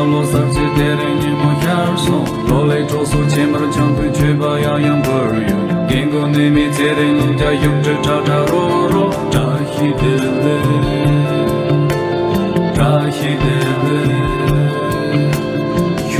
落三季带领你们眼送，落泪着手前面的枪对却把牙痒不用，经过你面前的人家用着扎扎罗罗，扎西的嘞，扎西的嘞，哟。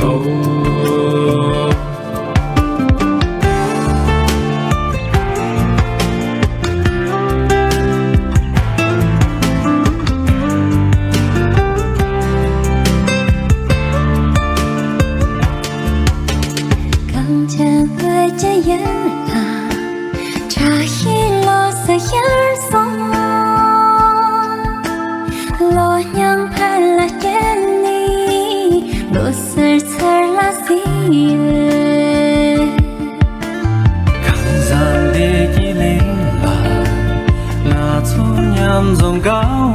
Dòng cao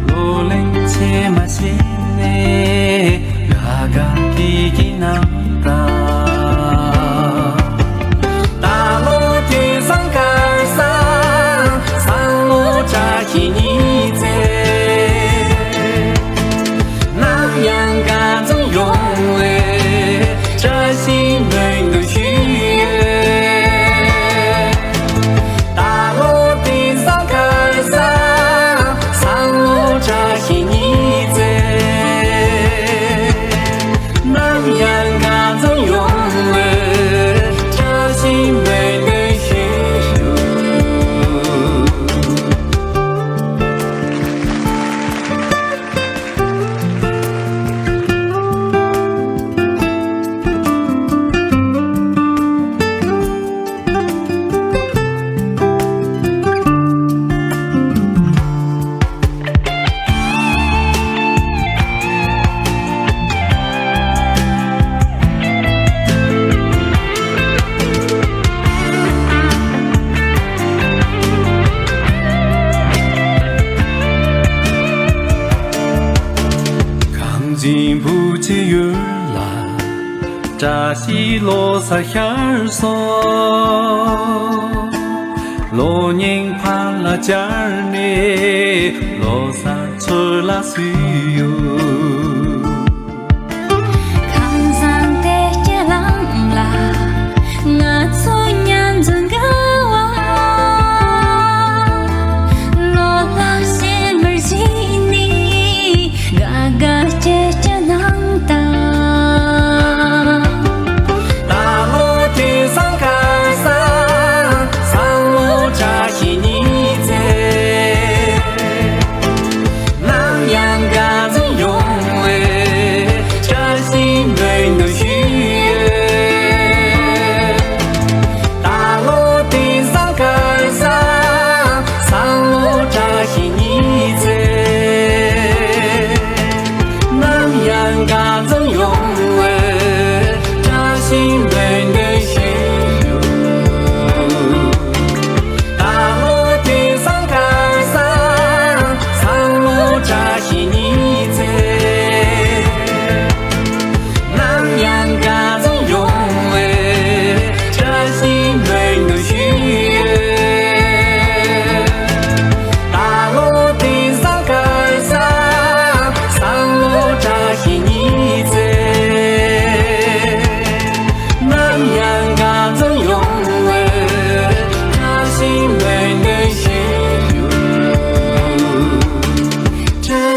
lô lên che mà xin nè gà gà kỳ nắng ta ta lô thì sang cả sang lô cha khi nhị thế nam yang cả trong yong lệ cha xin người người不接月啦，扎西罗萨哈索，罗宁帕拉加尔内，罗萨车拉西哟。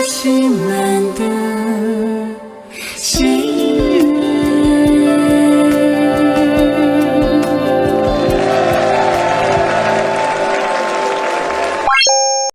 心门。